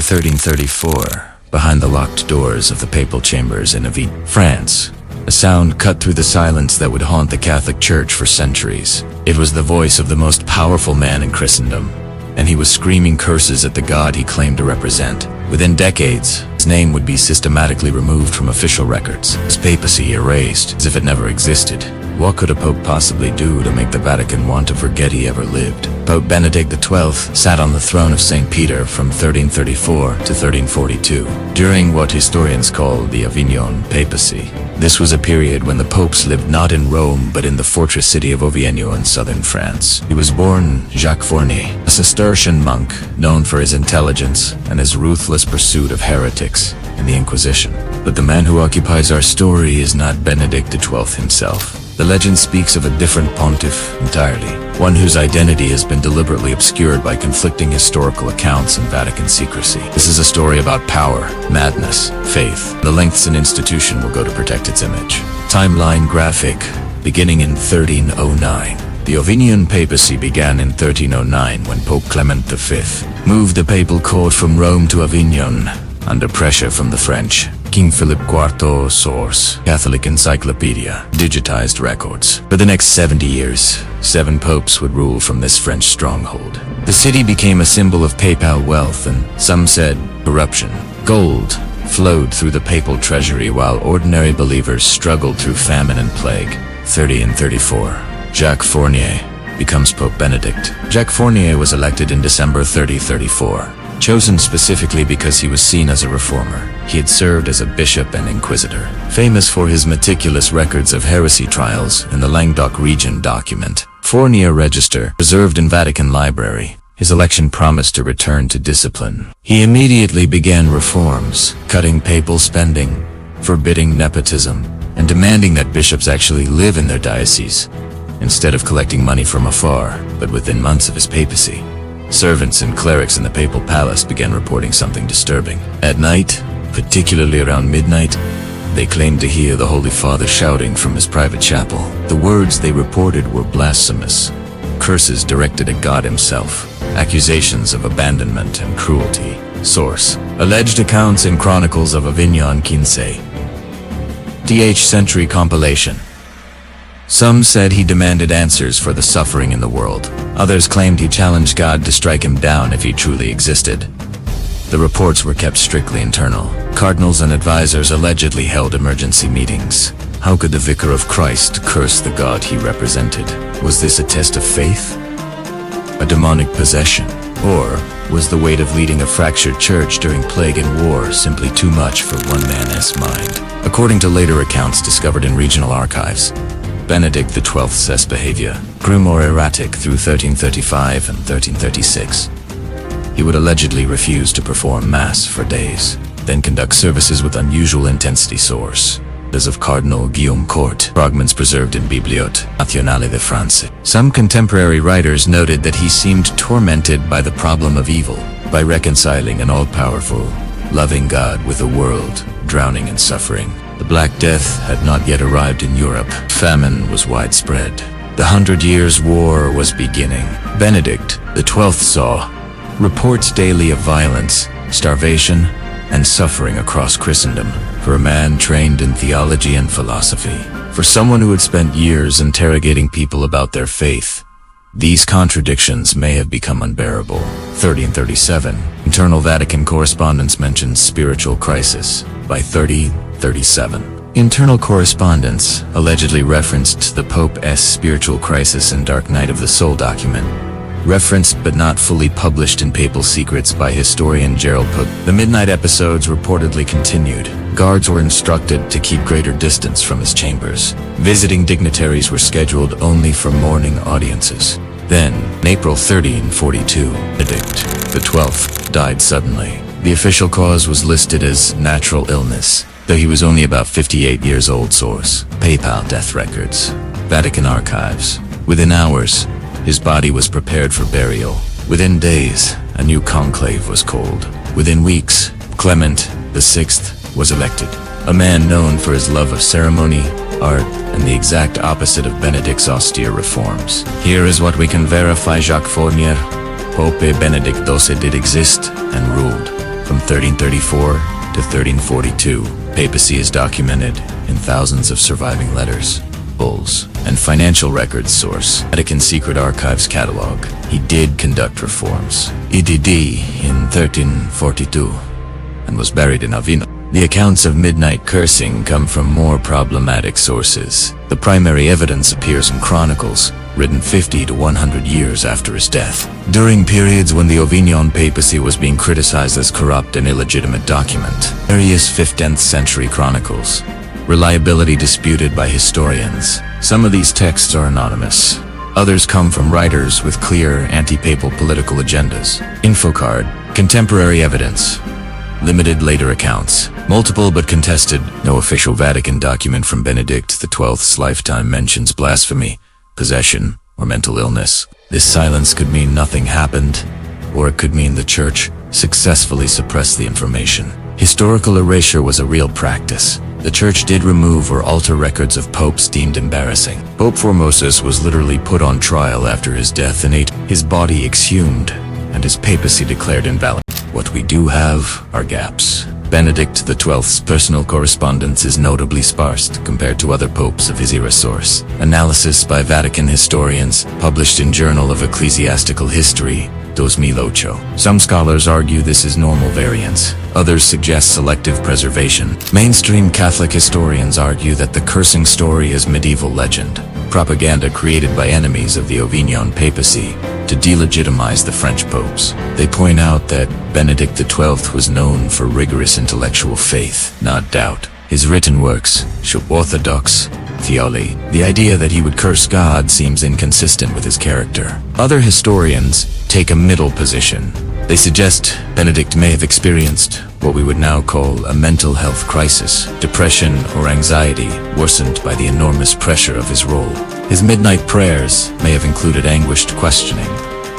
1334, behind the locked doors of the papal chambers in Avignon, France, a sound cut through the silence that would haunt the Catholic Church for centuries. It was the voice of the most powerful man in Christendom, and he was screaming curses at the God he claimed to represent. Within decades, his name would be systematically removed from official records, his papacy erased as if it never existed. What could a pope possibly do to make the Vatican want to forget he ever lived? Pope Benedict XII sat on the throne of St. Peter from 1334 to 1342, during what historians call the Avignon Papacy. This was a period when the popes lived not in Rome but in the fortress city of Avignon in southern France. He was born Jacques Fournier, a Cistercian monk known for his intelligence and his ruthless pursuit of heretics in the Inquisition. But the man who occupies our story is not Benedict XII himself. The legend speaks of a different pontiff entirely, one whose identity has been deliberately obscured by conflicting historical accounts and Vatican secrecy. This is a story about power, madness, faith, the lengths an institution will go to protect its image. Timeline graphic, beginning in 1309. The Avignon Papacy began in 1309 when Pope Clement V moved the papal court from Rome to Avignon under pressure from the French. King Philip IV source, Catholic Encyclopedia, digitized records. For the next 70 years, 7 popes would rule from this French stronghold. The city became a symbol of papal wealth and, some said, corruption. Gold flowed through the papal treasury while ordinary believers struggled through famine and plague. 1334. Jacques Fournier becomes Pope Benedict. Jacques Fournier was elected in December 1334. Chosen specifically because he was seen as a reformer. He had served as a bishop and inquisitor, famous for his meticulous records of heresy trials in the Languedoc region document, Fournier Register, preserved in Vatican Library. His election promised to return to discipline. He immediately began reforms, cutting papal spending, forbidding nepotism, and demanding that bishops actually live in their diocese, instead of collecting money from afar. But within months of his papacy, servants and clerics in the papal palace began reporting something disturbing. At night, particularly around midnight, they claimed to hear the Holy Father shouting from his private chapel. The words they reported were blasphemous, curses directed at God himself, accusations of abandonment and cruelty. Source: alleged accounts in Chronicles of Avignon 15th century compilation. Some said he demanded answers for the suffering in the world. Others claimed he challenged God to strike him down if he truly existed. The reports were kept strictly internal. Cardinals and advisors allegedly held emergency meetings. How could the Vicar of Christ curse the God he represented? Was this a test of faith? A demonic possession? Or was the weight of leading a fractured church during plague and war simply too much for one man's mind? According to later accounts discovered in regional archives, Benedict XII's behavior grew more erratic through 1335 and 1336. He would allegedly refuse to perform Mass for days, then conduct services with unusual intensity. Source: as of Cardinal Guillaume Court, fragments preserved in Bibliothèque Nationale de France. Some contemporary writers noted that he seemed tormented by the problem of evil, by reconciling an all-powerful, loving God with a world drowning in suffering. The Black Death had not yet arrived in Europe. Famine was widespread. The 100 Years' War was beginning. Benedict XII saw reports daily of violence, starvation, and suffering across Christendom. For a man trained in theology and philosophy, for someone who had spent years interrogating people about their faith, these contradictions may have become unbearable. 1337. Internal Vatican correspondence mentions spiritual crisis. By 1337. Internal correspondence allegedly referenced the Pope's spiritual crisis in Dark Night of the Soul document, referenced but not fully published in Papal Secrets by historian Gerald Pope. The midnight episodes reportedly continued. Guards were instructed to keep greater distance from his chambers. Visiting dignitaries were scheduled only for morning audiences. Then, in April 1342, Benedict XII died suddenly. The official cause was listed as natural illness, though he was only about 58 years old. Source: Papal death records, Vatican archives. Within hours, his body was prepared for burial. Within days, a new conclave was called. Within weeks, Clement VI was elected, a man known for his love of ceremony, art, and the exact opposite of Benedict's austere reforms. Here is what we can verify: Jacques Fournier, Pope Benedict XII did exist and ruled from 1334 to 1342, papacy is documented in thousands of surviving letters, bulls, and financial records source, Vatican Secret Archives catalog. He did conduct reforms, EDD, in 1342, and was buried in Avignon. The accounts of midnight cursing come from more problematic sources. The primary evidence appears in chronicles, written 50 to 100 years after his death, during periods when the Avignon Papacy was being criticized as corrupt and illegitimate document. Various 15th century chronicles. Reliability disputed by historians. Some of these texts are anonymous. Others come from writers with clear anti-papal political agendas. Infocard. Contemporary evidence. Limited later accounts. Multiple but contested. No official Vatican document from Benedict XII's lifetime mentions blasphemy, possession, or mental illness. This silence could mean nothing happened, or it could mean the Church successfully suppressed the information. Historical erasure was a real practice. The Church did remove or alter records of popes deemed embarrassing. Pope Formosus was literally put on trial after his death in his body exhumed, and his papacy declared invalid. What we do have are gaps. Benedict XII's personal correspondence is notably sparse compared to other popes of his era. Source. Analysis by Vatican historians, published in Journal of Ecclesiastical History, 2008. Some scholars argue this is normal variance. Others suggest selective preservation. Mainstream Catholic historians argue that the cursing story is medieval legend, propaganda created by enemies of the Avignon Papacy to delegitimize the French popes. They point out that Benedict XII was known for rigorous intellectual faith, not doubt. His written works show orthodox theology. The idea that he would curse God seems inconsistent with his character. Other historians take a middle position. They suggest Benedict may have experienced what we would now call a mental health crisis, depression or anxiety worsened by the enormous pressure of his role. His midnight prayers may have included anguished questioning,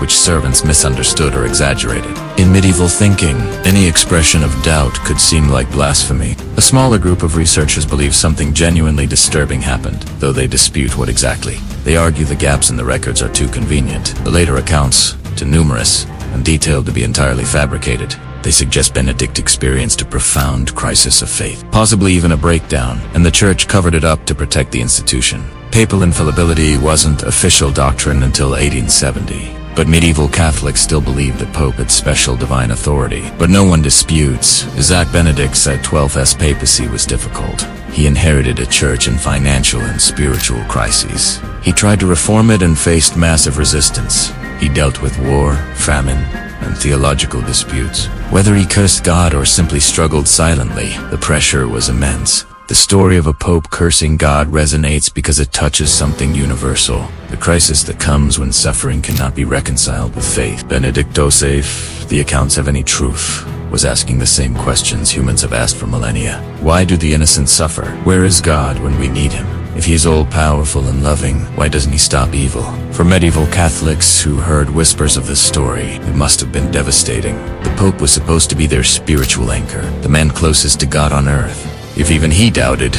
which servants misunderstood or exaggerated. In medieval thinking, any expression of doubt could seem like blasphemy. A smaller group of researchers believe something genuinely disturbing happened, though they dispute what exactly. They argue the gaps in the records are too convenient, the later accounts too numerous and detailed to be entirely fabricated. They suggest Benedict experienced a profound crisis of faith, possibly even a breakdown, and the Church covered it up to protect the institution. Papal infallibility wasn't official doctrine until 1870. But medieval Catholics still believed the Pope had special divine authority. But no one disputes, Jacques Benedict XII's papacy was difficult. He inherited a church in financial and spiritual crises. He tried to reform it and faced massive resistance. He dealt with war, famine, and theological disputes. Whether he cursed God or simply struggled silently, the pressure was immense. The story of a pope cursing God resonates because it touches something universal, the crisis that comes when suffering cannot be reconciled with faith. Benedict XIII, if the accounts have any truth, was asking the same questions humans have asked for millennia. Why do the innocent suffer? Where is God when we need him? If he is all-powerful and loving, why doesn't he stop evil? For medieval Catholics who heard whispers of this story, it must have been devastating. The Pope was supposed to be their spiritual anchor, the man closest to God on earth. If even he doubted,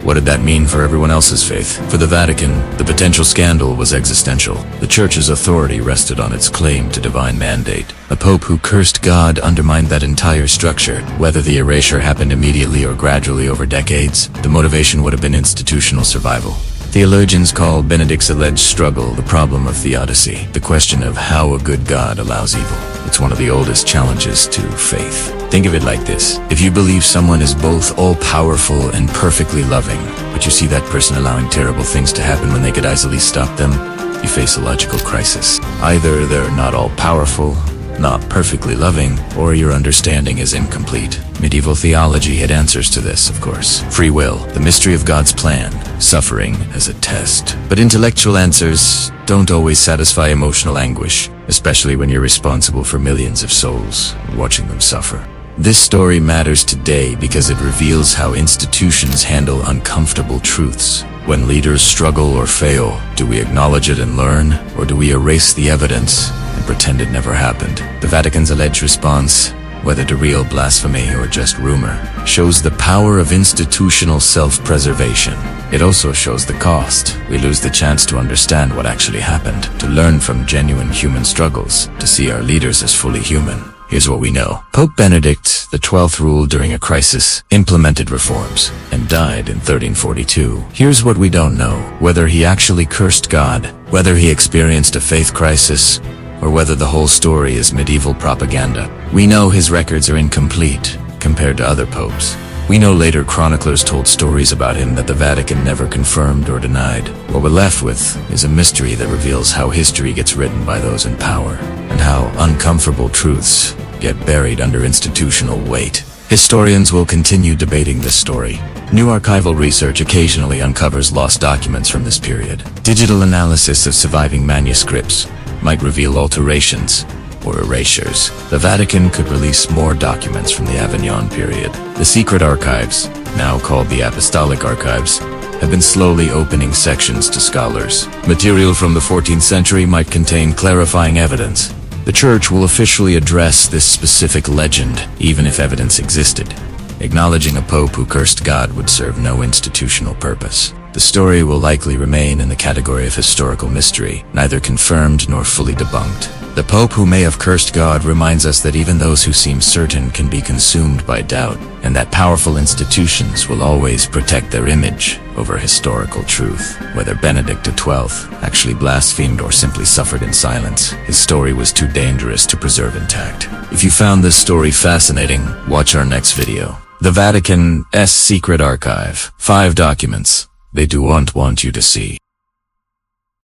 what did that mean for everyone else's faith? For the Vatican, the potential scandal was existential. The Church's authority rested on its claim to divine mandate. A pope who cursed God undermined that entire structure. Whether the erasure happened immediately or gradually over decades, the motivation would have been institutional survival. Theologians call Benedict's alleged struggle the problem of theodicy, the question of how a good God allows evil. It's one of the oldest challenges to faith. Think of it like this. If you believe someone is both all-powerful and perfectly loving, but you see that person allowing terrible things to happen when they could easily stop them, you face a logical crisis. Either they're not all-powerful, not perfectly loving, or your understanding is incomplete. Medieval theology had answers to this, of course. Free will, the mystery of God's plan, suffering as a test. But intellectual answers don't always satisfy emotional anguish, especially when you're responsible for millions of souls and watching them suffer. This story matters today because it reveals how institutions handle uncomfortable truths. When leaders struggle or fail, do we acknowledge it and learn, or do we erase the evidence and pretend it never happened? The Vatican's alleged response, whether to real blasphemy or just rumor, shows the power of institutional self-preservation. It also shows the cost. We lose the chance to understand what actually happened, to learn from genuine human struggles, to see our leaders as fully human. Here's what we know. Pope Benedict XII ruled during a crisis, implemented reforms, and died in 1342. Here's what we don't know. Whether he actually cursed God, whether he experienced a faith crisis, or whether the whole story is medieval propaganda. We know his records are incomplete compared to other popes. We know later chroniclers told stories about him that the Vatican never confirmed or denied. What we're left with is a mystery that reveals how history gets written by those in power, and how uncomfortable truths get buried under institutional weight. Historians will continue debating this story. New archival research occasionally uncovers lost documents from this period. Digital analysis of surviving manuscripts might reveal alterations or erasures. The Vatican could release more documents from the Avignon period. The secret archives, now called the Apostolic Archives, have been slowly opening sections to scholars. Material from the 14th century might contain clarifying evidence. The Church will officially address this specific legend, even if evidence existed. Acknowledging a pope who cursed God would serve no institutional purpose. The story will likely remain in the category of historical mystery, neither confirmed nor fully debunked. The Pope who may have cursed God reminds us that even those who seem certain can be consumed by doubt, and that powerful institutions will always protect their image over historical truth. Whether Benedict XII actually blasphemed or simply suffered in silence, his story was too dangerous to preserve intact. If you found this story fascinating, watch our next video. The Vatican's Secret Archive. 5 documents they do not want you to see.